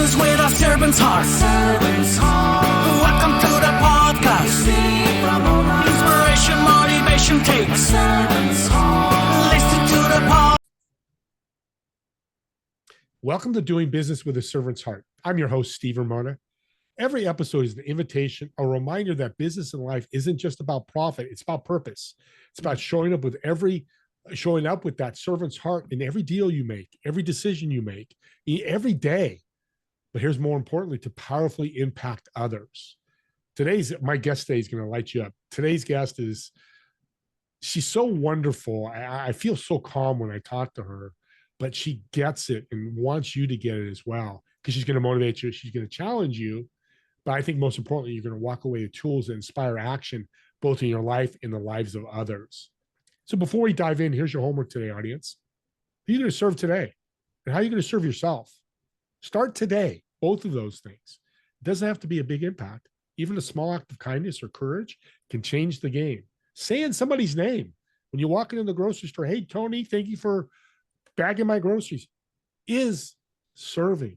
business with a servant's heart. Welcome to the podcast. Inspiration, motivation takes. Listen to the podcast. Welcome to Doing Business with a Servant's Heart. I'm your host, Steve Ramona. Every episode is an invitation, a reminder that business and life isn't just about profit, it's about purpose. It's about showing up with that servant's heart in every deal you make, every decision you make, every day. But here's more importantly, to powerfully impact others. My guest today is going to light you up. Today's guest she's so wonderful. I feel so calm when I talk to her, but she gets it and wants you to get it as well, because she's going to motivate you. She's going to challenge you. But I think most importantly, you're going to walk away with tools that inspire action, both in your life and the lives of others. So before we dive in, here's your homework today, audience. Who are you going to serve today? And how are you going to serve yourself? Start today, both of those things. It doesn't have to be a big impact. Even a small act of kindness or courage can change the game. Saying somebody's name when you walk into the grocery store, hey, Tony, thank you for bagging my groceries, is serving.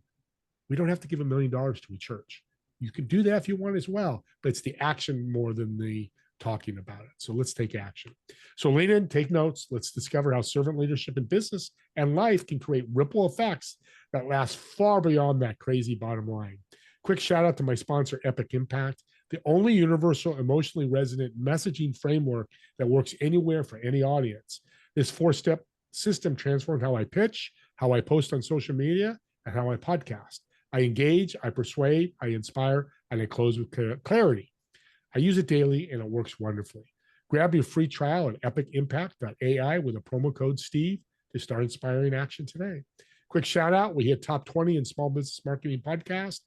We don't have to give $1 million to a church. You can do that if you want as well, but it's the action more than the talking about it. So let's take action. So lean in, take notes. Let's discover how servant leadership in business and life can create ripple effects that last far beyond that crazy bottom line. Quick shout out to my sponsor, Epic Impact, the only universal, emotionally resonant messaging framework that works anywhere for any audience. This 4-step system transformed how I pitch, how I post on social media, and how I podcast. I engage, I persuade, I inspire, and I close with clarity. I use it daily, and it works wonderfully. Grab your free trial at epicimpact.ai with a promo code Steve to start inspiring action today. Quick shout out, we hit top 20 in small business marketing podcast.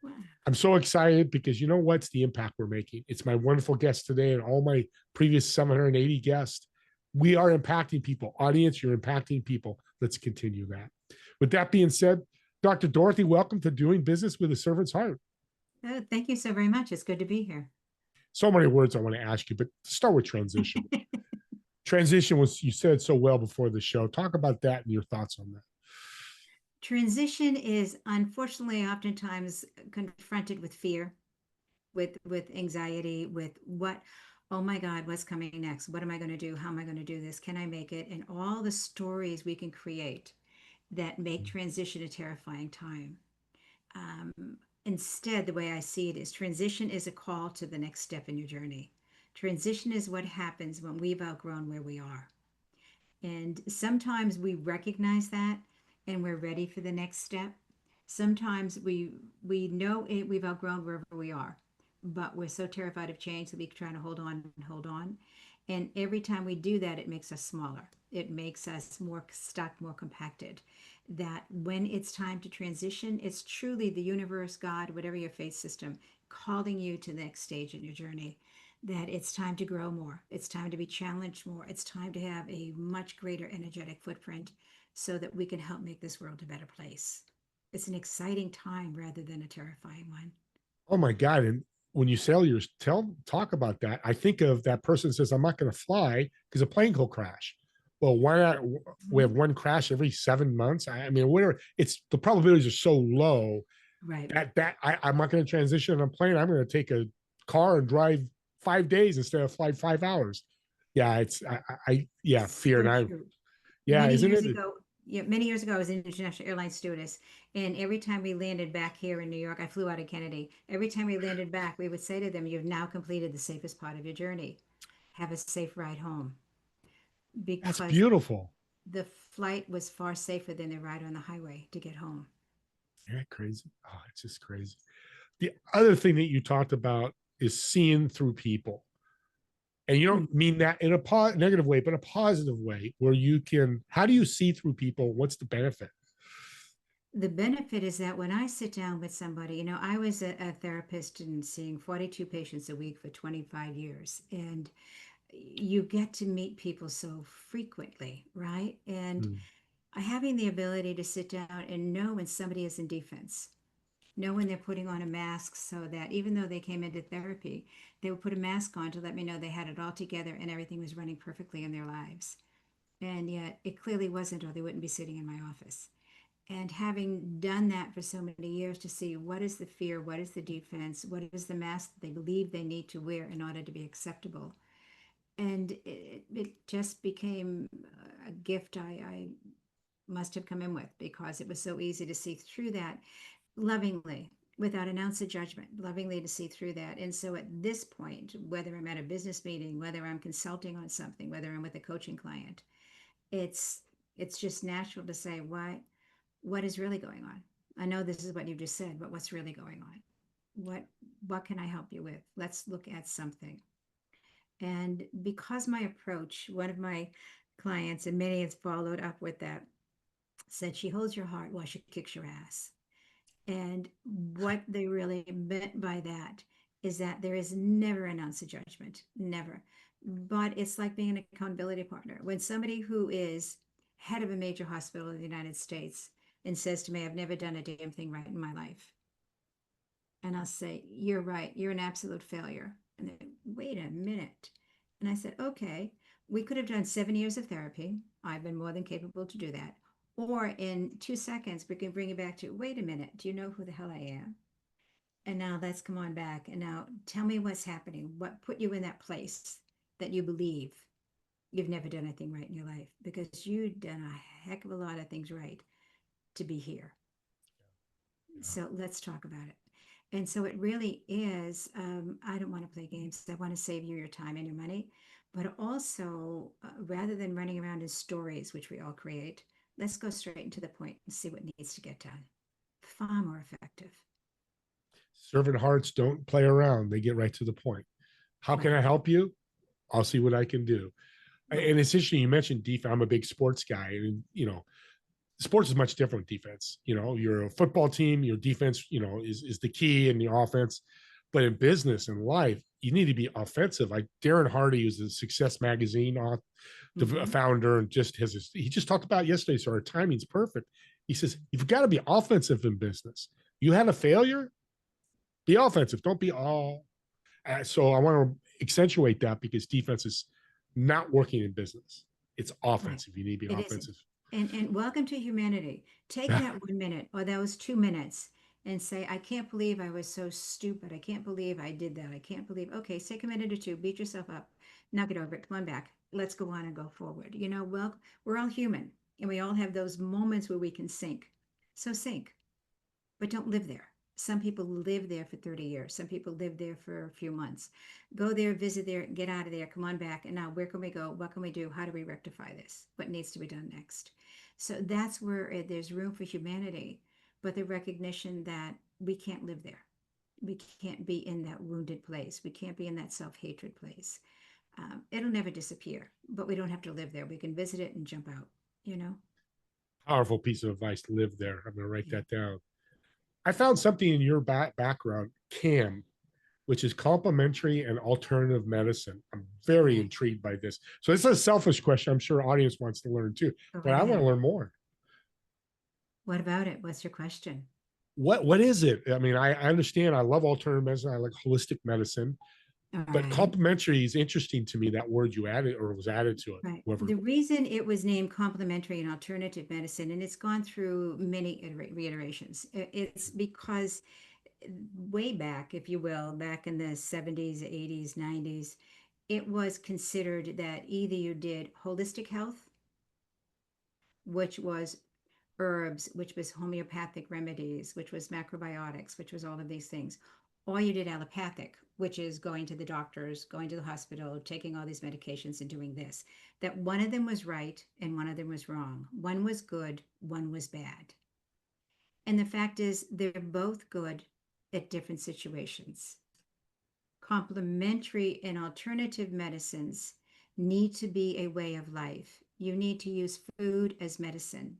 Wow. I'm so excited because you know what's the impact we're making. It's my wonderful guest today and all my previous 780 guests. We are impacting people. Audience, you're impacting people. Let's continue that. With that being said, Dr. Dorothy, welcome to Doing Business with a Servant's Heart. Oh, thank you so very much. It's good to be here. So many words I want to ask you, but start with transition. Transition was, you said so well before the show. Talk about that and your thoughts on that. Transition is unfortunately oftentimes confronted with fear, with anxiety, with oh my God, what's coming next? What am I going to do? How am I going to do this? Can I make it? And all the stories we can create that make transition a terrifying time. Instead, the way I see it is transition is a call to the next step in your journey. Transition is what happens when we've outgrown where we are. And sometimes we recognize that and we're ready for the next step. Sometimes we know we've outgrown wherever we are, but we're so terrified of change that we're trying to hold on and hold on. And every time we do that, it makes us smaller. It makes us more stuck, more compacted. That when it's time to transition, it's truly the universe, God, whatever your faith system, calling you to the next stage in your journey. That it's time to grow more. It's time to be challenged more. It's time to have a much greater energetic footprint so that we can help make this world a better place. It's an exciting time rather than a terrifying one. Oh my God. And when you talk about that, I think of that person says, I'm not going to fly because a plane will crash. Well, why not? We have one crash every 7 months. I mean, whatever. It's the probabilities are so low, right? That I'm not going to transition on a plane. I'm going to take a car and drive 5 days instead of fly 5 hours. Yeah, it's fear. So And true. isn't it? Many years ago, I was an international airline stewardess, and every time we landed back here in New York, I flew out of Kennedy. Every time we landed back, we would say to them, "You've now completed the safest part of your journey. Have a safe ride home." Because that's beautiful. The flight was far safer than the ride on the highway to get home. Isn't that crazy? Oh, it's just crazy. The other thing that you talked about is seeing through people. And you don't mean that in a negative way, but a positive way where how do you see through people? What's the benefit? The benefit is that when I sit down with somebody, I was a therapist and seeing 42 patients a week for 25 years. And you get to meet people so frequently, right? And having the ability to sit down and know when somebody is in defense, know when they're putting on a mask, so that even though they came into therapy, they would put a mask on to let me know they had it all together and everything was running perfectly in their lives. And yet it clearly wasn't, or they wouldn't be sitting in my office. And having done that for so many years, to see what is the fear, what is the defense, what is the mask that they believe they need to wear in order to be acceptable. And it just became a gift I must have come in with, because it was so easy to see through that lovingly, without an ounce of judgment, lovingly to see through that. And so at this point, whether I'm at a business meeting, whether I'm consulting on something, whether I'm with a coaching client, it's it's just natural to say, what is really going on? I know this is what you just said, but what's really going on? What what can I help you with? Let's look at something. And because my approach, one of my clients, and many has followed up with that, said she holds your heart while she kicks your ass. And what they really meant by that is that there is never an ounce of judgment, never. But it's like being an accountability partner. When somebody who is head of a major hospital in the United States and says to me, I've never done a damn thing right in my life. And I'll say, you're right, you're an absolute failure. And they, wait a minute. And I said, okay, we could have done 7 years of therapy. I've been more than capable to do that. Or in 2 seconds, we can bring it back to, wait a minute, do you know who the hell I am? And now let's come on back. And now tell me what's happening. What put you in that place that you believe you've never done anything right in your life? Because you've done a heck of a lot of things right to be here. Yeah. So let's talk about it. And so it really is, I don't want to play games. I want to save you your time and your money. But also, rather than running around in stories, which we all create, let's go straight into the point and see what needs to get done. Far more effective. Servant hearts don't play around. They get right to the point. How can Right, I help you? I'll see what I can do. right. And it's interesting. You mentioned defense. I'm a big sports guy. And, sports is much different with defense. You're a football team, your defense, is the key in the offense. But in business and life, you need to be offensive. Like Darren Hardy, who's the Success Magazine the Mm-hmm. founder, and he just talked about yesterday. So our timing's perfect. He says, you've got to be offensive in business. You had a failure, be offensive. Don't be all. So I want to accentuate that because defense is not working in business. It's Right. offensive. You need to be It isn't. offensive. And welcome to humanity. Take that 1 minute or those 2 minutes and say, I can't believe I was so stupid. I can't believe I did that. I can't believe. Okay, take a minute or two, beat yourself up, knock it over it, come on back. Let's go on and go forward. Well, we're all human and we all have those moments where we can sink. So sink, but don't live there. Some people live there for 30 years. Some people live there for a few months. Go there, visit there, get out of there, come on back. And now, where can we go? What can we do? How do we rectify this? What needs to be done next? So that's where there's room for humanity, but the recognition that we can't live there. We can't be in that wounded place. We can't be in that self hatred place. It'll never disappear, but we don't have to live there. We can visit it and jump out, you know? Powerful piece of advice to live there. I'm going to write Yeah. that down. I found something in your background, CAM, which is complementary and alternative medicine. I'm very Right. intrigued by this. So this is a selfish question. I'm sure audience wants to learn too, Go but right I want to ahead. learn more. What about it? What's your question? What is it? I mean, I understand. I love alternative medicine. I like holistic medicine, All but right. complementary is interesting to me. That word you added or was added to it. Right. Whoever. The reason it was named complementary and alternative medicine, and it's gone through many reiterations, it's because way back, if you will, back in the 70s, 80s, 90s, it was considered that either you did holistic health, which was herbs, which was homeopathic remedies, which was macrobiotics, which was all of these things. Or you did allopathic, which is going to the doctors, going to the hospital, taking all these medications and doing this. That one of them was right and one of them was wrong. One was good, one was bad. And the fact is, they're both good at different situations. Complementary and alternative medicines need to be a way of life. You need to use food as medicine.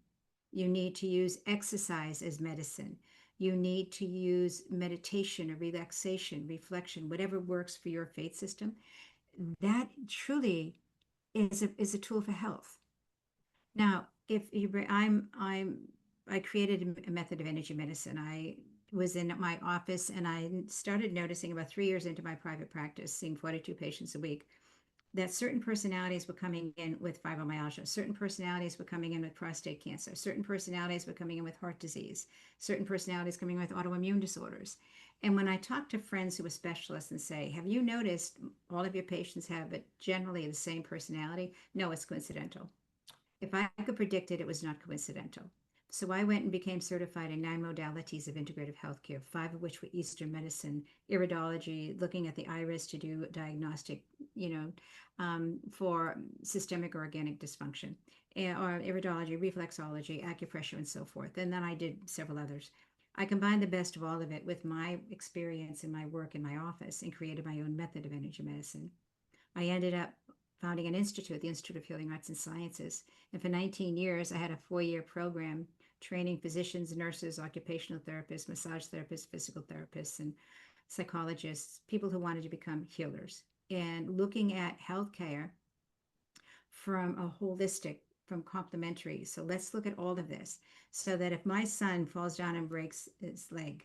You need to use exercise as medicine. You need to use meditation or relaxation, reflection, whatever works for your faith system. That truly is a tool for health. Now, if you bring, I created a method of energy medicine. I was in my office and I started noticing about 3 years into my private practice, seeing 42 patients a week, that certain personalities were coming in with fibromyalgia, certain personalities were coming in with prostate cancer, certain personalities were coming in with heart disease, certain personalities coming in with autoimmune disorders. And when I talk to friends who are specialists and say, have you noticed all of your patients have it generally the same personality? No, it's coincidental. If I could predict it, it was not coincidental. So I went and became certified in 9 modalities of integrative healthcare, 5 of which were Eastern medicine, iridology, looking at the iris to do diagnostic, for systemic or organic dysfunction, or iridology, reflexology, acupressure, and so forth. And then I did several others. I combined the best of all of it with my experience in my work in my office and created my own method of energy medicine. I ended up founding an institute, the Institute of Healing Arts and Sciences. And for 19 years, I had a 4-year program training physicians, nurses, occupational therapists, massage therapists, physical therapists, and psychologists, people who wanted to become healers, and looking at healthcare from a holistic, from complementary. So let's look at all of this so that if my son falls down and breaks his leg,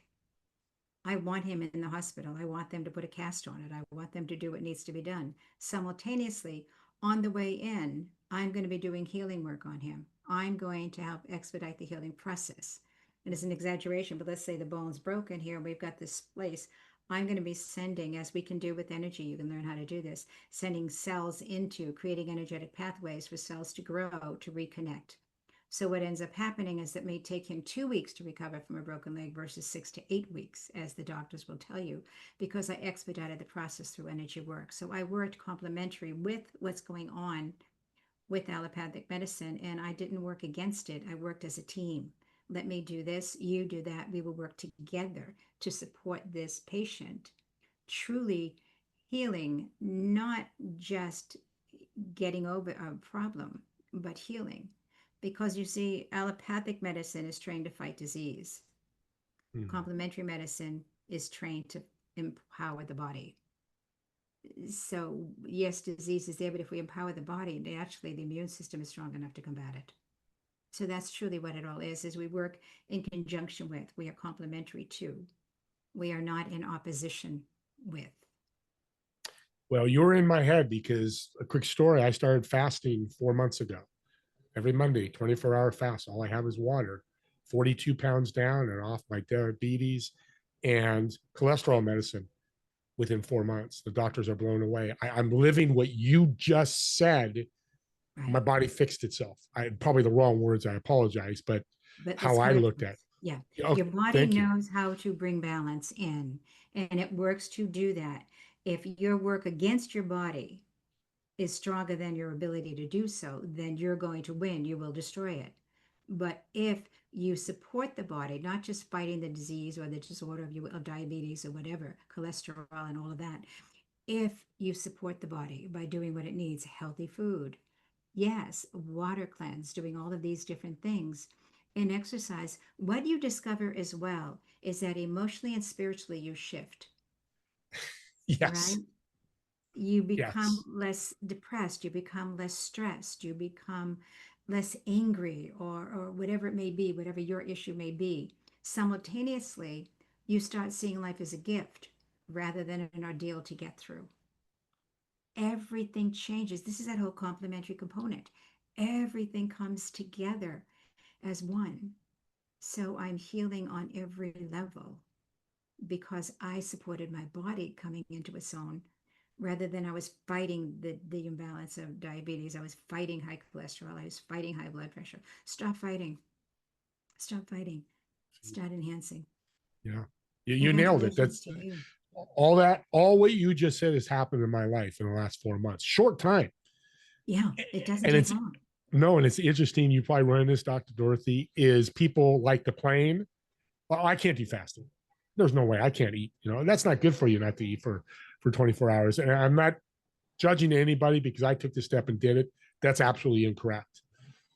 I want him in the hospital. I want them to put a cast on it. I want them to do what needs to be done. Simultaneously, on the way in, I'm going to be doing healing work on him. I'm going to help expedite the healing process. And it's an exaggeration, but let's say the bone's broken here. We've got this place. I'm going to be sending, as we can do with energy, you can learn how to do this, sending cells into creating energetic pathways for cells to grow, to reconnect. So what ends up happening is that it may take him 2 weeks to recover from a broken leg versus 6 to 8 weeks, as the doctors will tell you, because I expedited the process through energy work. So I worked complementary with what's going on with allopathic medicine, and I didn't work against it. I worked as a team. Let me do this, you do that. We will work together to support this patient, truly healing, not just getting over a problem, but healing. Because you see, allopathic medicine is trained to fight disease. Complementary medicine is trained to empower the body. So yes, disease is there, but if we empower the body, naturally the immune system is strong enough to combat it. So that's truly what it all is we work in conjunction with, we are complementary to, we are not in opposition with. Well, you're in my head because a quick story, I started fasting 4 months ago. Every Monday, 24-hour fast. All I have is water, 42 pounds down and off my diabetes and cholesterol medicine within 4 months. The doctors are blown away. I'm living what you just said. Right. My body fixed itself. Probably the wrong words. I apologize, but how I looked at it. Yeah. Okay, Your body knows how to bring balance in, and it works to do that. If your work against your body is stronger than your ability to do so, then you're going to win. You will destroy it. But if you support the body, not just fighting the disease or the disorder of diabetes or whatever, cholesterol and all of that, if you support the body by doing what it needs, healthy food, yes, water cleanse, doing all of these different things, and exercise, what you discover as well is that emotionally and spiritually you shift. Yes. Right? You become Yes. less depressed, you become less stressed, you become less angry, or whatever it may be, whatever your issue may be. Simultaneously, you start seeing life as a gift rather than an ordeal to get through. Everything changes. This is that whole complementary component. Everything comes together as one. So I'm healing on every level because I supported my body coming into its own rather than I was fighting the imbalance of diabetes. I was fighting high cholesterol. I was fighting high blood pressure. Stop fighting. Stop fighting. Start enhancing. Yeah. You nailed it. Congratulations That's to you. all what you just said has happened in my life in the last 4 months. Short time. Yeah, it doesn't And take it's long. no, and it's interesting. You probably run this, Dr. Dorothy, is people like the plane. Well, I can't do fasting. There's no way I can't eat. That's not good for you not to eat for 24 hours. And I'm not judging anybody because I took the step and did it. That's absolutely incorrect.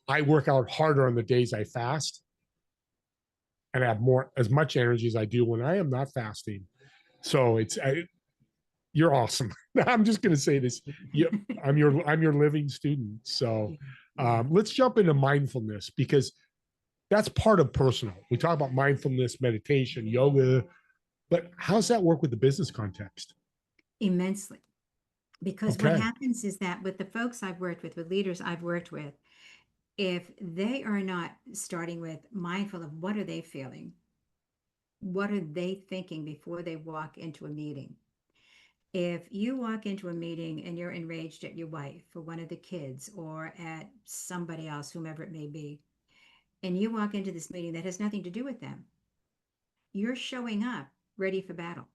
I work out harder on the days I fast and have as much energy as I do when I am not fasting. So you're awesome. I'm just going to say this. I'm your living student. So let's jump into mindfulness because that's part of personal. We talk about mindfulness, meditation, yoga, but how's that work with the business context? Immensely. Because what Okay. happens is that with the folks I've worked with leaders I've worked with, if they are not starting with mindful of what are they feeling, what are they thinking before they walk into a meeting. If you walk into a meeting and you're enraged at your wife or one of the kids or at somebody else, whomever it may be, and you walk into this meeting that has nothing to do with them, you're showing up ready for battle.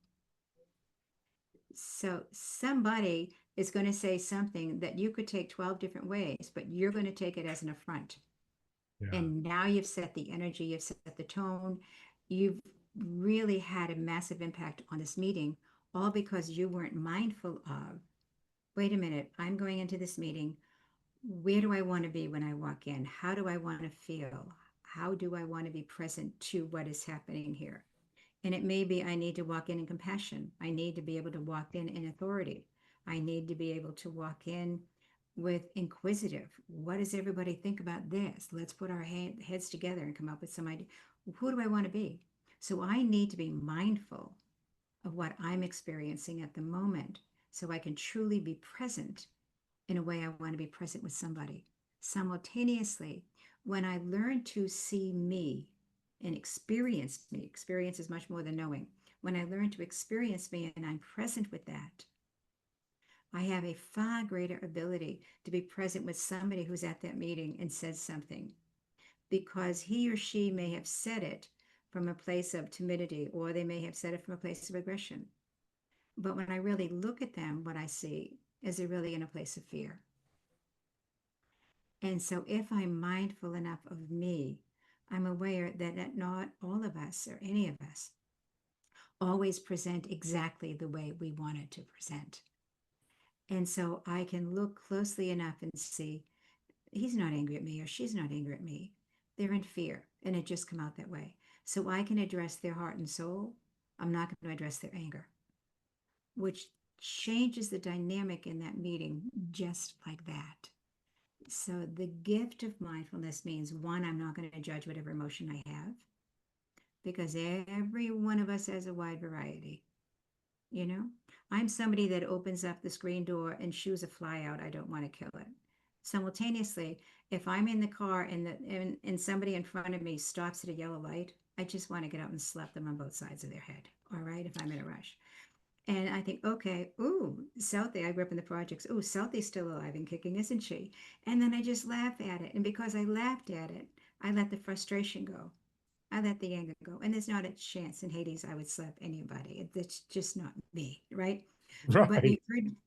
So somebody is going to say something that you could take 12 different ways, but you're going to take it as an affront. Yeah. And now you've set the energy, you've set the tone, you've really had a massive impact on this meeting, all because you weren't mindful of, wait a minute, I'm going into this meeting. Where do I want to be when I walk in? How do I want to feel? How do I want to be present to what is happening here? And it may be I need to walk in compassion. I need to be able to walk in authority. I need to be able to walk in with inquisitive. What does everybody think about this? Let's put our heads together and come up with some idea. Who do I want to be? So I need to be mindful of what I'm experiencing at the moment so I can truly be present in a way I want to be present with somebody. Simultaneously, when I learn to see me and experience me, experience is much more than knowing. When I learn to experience me and I'm present with that, I have a far greater ability to be present with somebody who's at that meeting and says something because he or she may have said it from a place of timidity or they may have said it from a place of aggression. But when I really look at them, what I see is they're really in a place of fear. And so if I'm mindful enough of me, I'm aware that not all of us or any of us always present exactly the way we wanted to present. And so I can look closely enough and see he's not angry at me or she's not angry at me. They're in fear and it just come out that way. So I can address their heart and soul. I'm not going to address their anger, which changes the dynamic in that meeting just like that. So the gift of mindfulness means one, I'm not going to judge whatever emotion I have because every one of us has a wide variety. You know, I'm somebody that opens up the screen door and shoos a fly out. I don't want to kill it. Simultaneously, if I'm in the car and somebody in front of me stops at a yellow light, I just want to get out and slap them on both sides of their head. All right, if I'm in a rush. And I think, okay, ooh, Southie, I grew up in the projects. Ooh, Southie's still alive and kicking, isn't she? And then I just laugh at it. And because I laughed at it, I let the frustration go. I let the anger go. And there's not a chance in Hades I would slap anybody. It's just not me, right? But Right.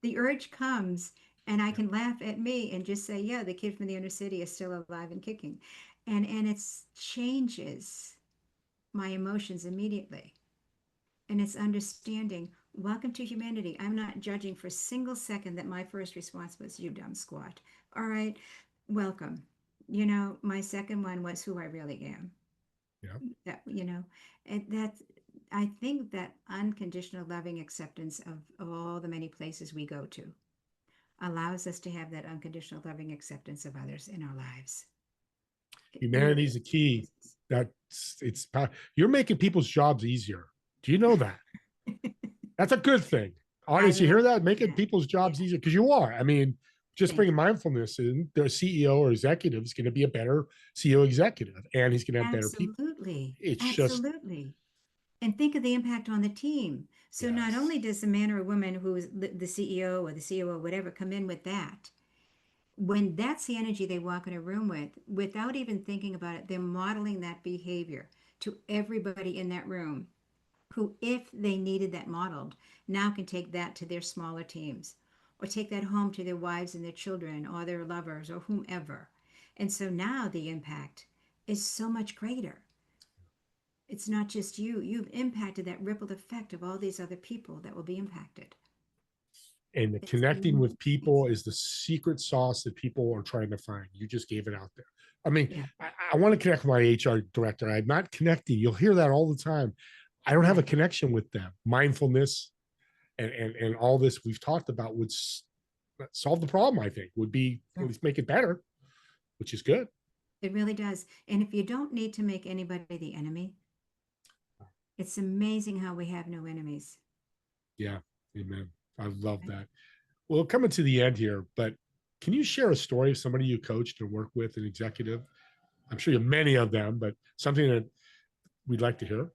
the urge comes, and I can laugh at me and just say, yeah, the kid from the inner city is still alive and kicking. And it changes my emotions immediately. And it's understanding, welcome to humanity. I'm not judging for a single second that my first response was, you dumb squat. All right, welcome. My second one was who I really am. Yeah. And I think that unconditional loving acceptance of all the many places we go to allows us to have that unconditional loving acceptance of others in our lives. It Humanity really is the key. is. You're making people's jobs easier. Do you know that? That's a good thing. I Audience, you hear love that? Making that. people's Yeah, jobs easier because you are. I mean, just thank bringing you. mindfulness in, their CEO or executive is going to be a better CEO executive, and he's going to have better people. Absolutely. It's just Absolutely. And think of the impact on the team. So not yes, only does the man or woman who is the CEO or the COO, whatever, come in with that, when that's the energy they walk in a room with, without even thinking about it, they're modeling that behavior to everybody in that room who, if they needed that modeled, now can take that to their smaller teams or take that home to their wives and their children or their lovers or whomever. And so now the impact is so much greater. It's not just you, you've impacted that ripple effect of all these other people that will be impacted. and the It's connecting with people amazing. is the secret sauce that people are trying to find. You just gave it out there. I mean, Yeah, I want to connect with my HR director. I'm not connecting. You'll hear that all the time. I don't have a right. connection with them. Mindfulness and all this we've talked about would solve the problem. I think would be Yeah. at least make it better, which is good. It really does. And if you don't need to make anybody the enemy, it's amazing how we have no enemies. Yeah, amen. I love Right? that. Well, coming to the end here, but can you share a story of somebody you coached and worked with, an executive? I'm sure you have many of them, but something that we'd like to hear.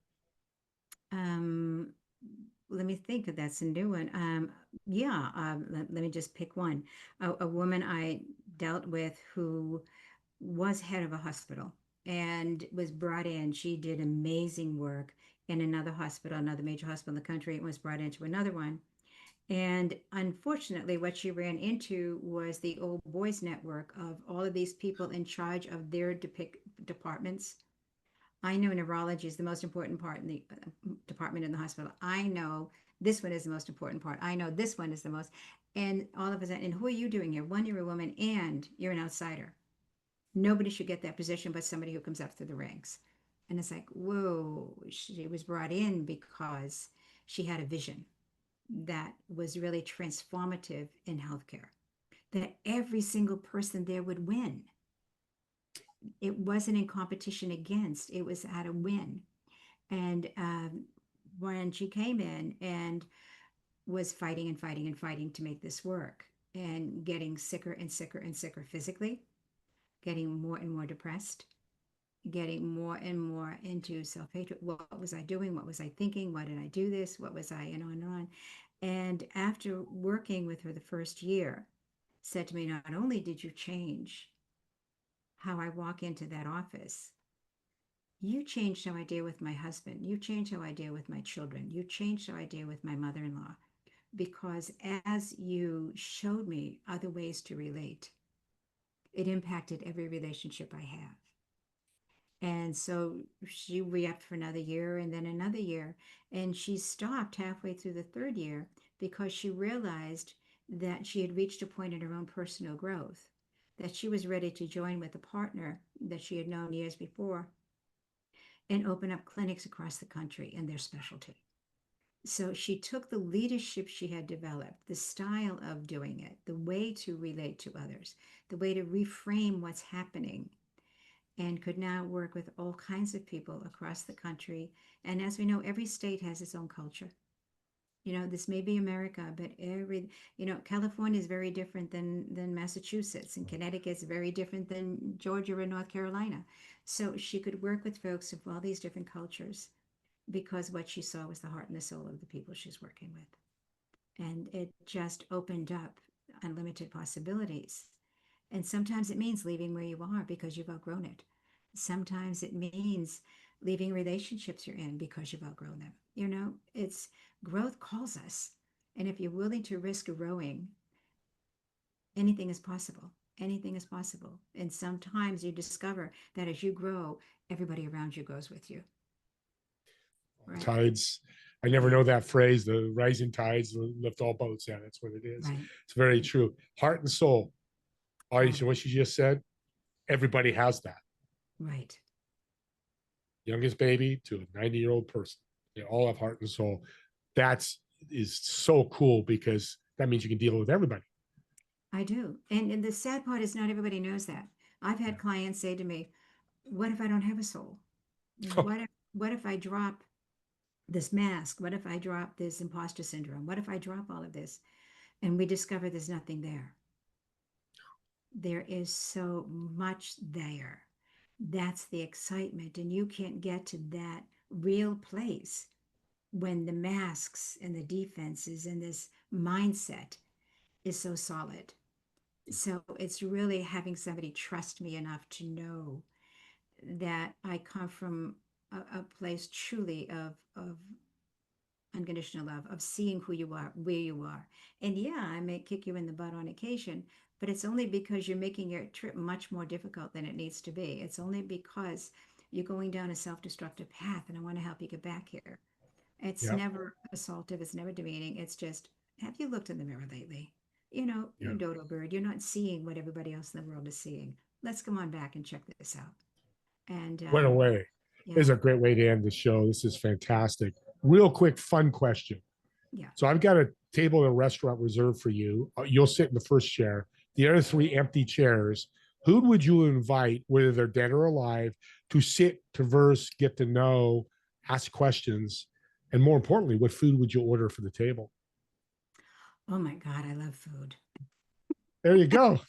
Um, Let me think if that's a new one. Yeah, let me just pick one. A woman I dealt with who was head of a hospital and was brought in. She did amazing work in another hospital, another major hospital in the country, and was brought into another one. And unfortunately, what she ran into was the old boys network of all of these people in charge of their departments. I know neurology is the most important part in the department in the hospital. I know this one is the most important part. I know this one is the most. And all of a sudden, and who are you doing here? One, you're a woman and you're an outsider. Nobody should get that position but somebody who comes up through the ranks. And it's like, whoa, she was brought in because she had a vision that was really transformative in healthcare, that every single person there would win. It wasn't in competition against, it was how to win. And when she came in and was fighting and fighting and fighting to make this work and getting sicker and sicker and sicker physically, getting more and more depressed, getting more and more into self-hatred. What was I doing? What was I thinking? Why did I do this? What was I, and on and on. And after working with her the first year, said to me, not only did you change how I walk into that office, you changed how I deal with my husband. You changed how I deal with my children. You changed how I deal with my mother-in-law. Because as you showed me other ways to relate, it impacted every relationship I have. And so she re-upped for another year and then another year. And she stopped halfway through the third year because she realized that she had reached a point in her own personal growth that she was ready to join with a partner that she had known years before and open up clinics across the country in their specialty. So she took the leadership she had developed, the style of doing it, the way to relate to others, the way to reframe what's happening, and could now work with all kinds of people across the country. And as we know, every state has its own culture. This may be America, but California is very different than Massachusetts, and Connecticut is very different than Georgia or North Carolina. So she could work with folks of all these different cultures because what she saw was the heart and the soul of the people she's working with. And it just opened up unlimited possibilities. And sometimes it means leaving where you are because you've outgrown it. Sometimes it means leaving relationships you're in because you've outgrown them. It's growth calls us. And if you're willing to risk growing, anything is possible. Anything is possible. And sometimes you discover that as you grow, everybody around you grows with you. Right? Tides. I never Yeah. know that phrase, the rising tides lift all boats. Yeah, that's what it is. Right. It's very true. Heart and soul. Oh, What you just said, everybody has that. right. Youngest baby to a 90-year-old person. They all have heart and soul. That's is so cool because that means you can deal with everybody. I do. And the sad part is not everybody knows that. I've had clients say to me, what if I don't have a soul? What if I drop this mask? What if I drop this imposter syndrome? What if I drop all of this? And we discover there's nothing there. There is so much there. That's the excitement. And you can't get to that real place when the masks and the defenses and this mindset is so solid. So it's really having somebody trust me enough to know that I come from a place truly of unconditional love, of seeing who you are, where you are. And yeah, I may kick you in the butt on occasion, but it's only because you're making your trip much more difficult than it needs to be. It's only because you're going down a self-destructive path and I want to help you get back here. It's Yeah, never assaultive, it's never demeaning. It's just, have you looked in the mirror lately? yeah. You're a dodo bird. You're not seeing what everybody else in the world is seeing. Let's come on back and check this out. And What a way. This yeah, is a great way to end the show. This is fantastic. Real quick, fun question. yeah. So I've got a table in a restaurant reserved for you. You'll sit in the first chair. The other three empty chairs. Who would you invite, whether they're dead or alive, to sit, converse, get to know, ask questions, and more importantly, what food would you order for the table? Oh my God, I love food. There you go.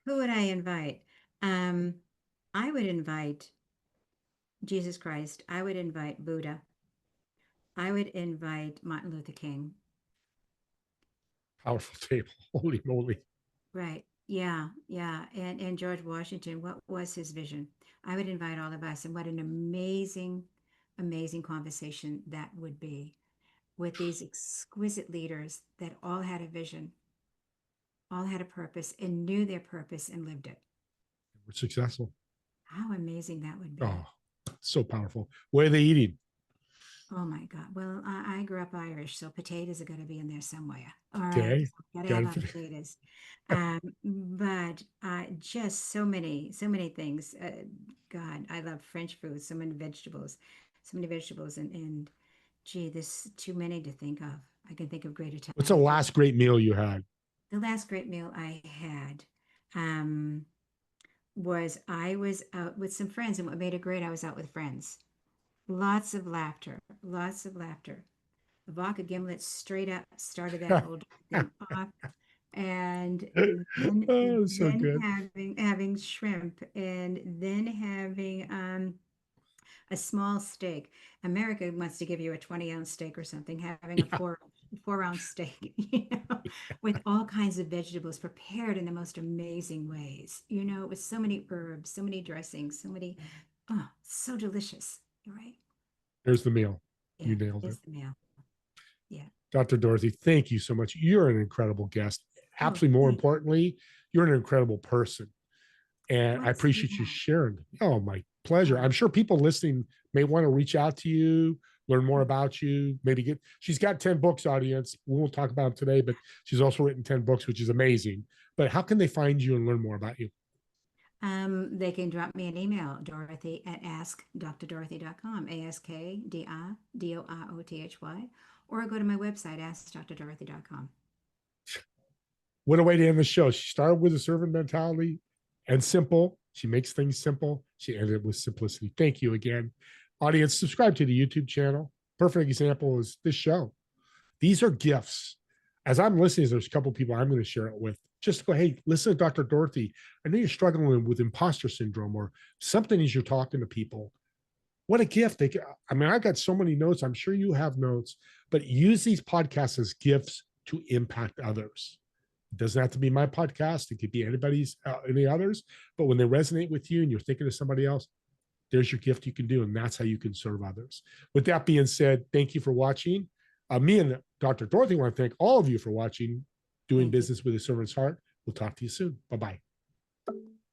Who would I invite? Um, I would invite Jesus Christ. I would invite Buddha. I would invite Martin Luther King. Powerful table. Holy moly. Right. Yeah. Yeah. And George Washington, what was his vision? I would invite all of us, and what an amazing, amazing conversation that would be with these exquisite leaders that all had a vision, all had a purpose, and knew their purpose and lived it. We're successful. How amazing that would be. Oh, so powerful. What are they eating? Oh my God. Well, I grew up Irish, so potatoes are going to be in there somewhere. All right. Okay. So got to Got have our it. potatoes. But just so many things. God, I love French food, so many vegetables. And gee, there's too many to think of. I can think of great What's the Italian food. last great meal you had? The last great meal I had um, was I was out with some friends, and what made it great, I was out with friends. Lots of laughter, lots of laughter. The vodka gimlet straight up started that whole thing off, and Oh, so then good. having shrimp, and then having a small steak. America wants to give you a 20-ounce steak or something, having a Yeah. 4-ounce steak, with all kinds of vegetables prepared in the most amazing ways, with so many herbs, so many dressings, so many, oh, so delicious. Right? There's the meal. Yeah, You nailed it. it's the meal. Yeah. Dr. Dorothy, thank you so much. You're an incredible guest. Oh, Absolutely, more thank you. importantly, you're an incredible person. And I Well, see appreciate you that. sharing. Oh, my pleasure. Oh, I'm sure people listening may want to reach out to you, learn more about you, maybe she's got 10 books, audience. We won't talk about them today, but she's also written 10 books, which is amazing. But how can they find you and learn more about you? they can drop me an email, Dorothy at askdrdorothy.com, AskDiDorothy, or go to my website, askdrdorothy.com. What a way to end the show. She started with a servant mentality and simple. She makes things simple. She ended with simplicity. Thank you again. Audience, subscribe to the YouTube channel. Perfect example is this show. These are gifts. As I'm listening, there's a couple of people I'm going to share it with. Just go, hey, listen to Dr. Dorothy. I know you're struggling with imposter syndrome or something as you're talking to people. What a gift. I've got so many notes. I'm sure you have notes, but use these podcasts as gifts to impact others. It doesn't have to be my podcast. It could be anybody's, any others. But when they resonate with you and you're thinking of somebody else, there's your gift you can do. And that's how you can serve others. With that being said, thank you for watching. Me and Dr. Dorothy want to thank all of you for watching Doing Thank you. Business with a Servant's Heart. We'll talk to you soon. Bye-bye.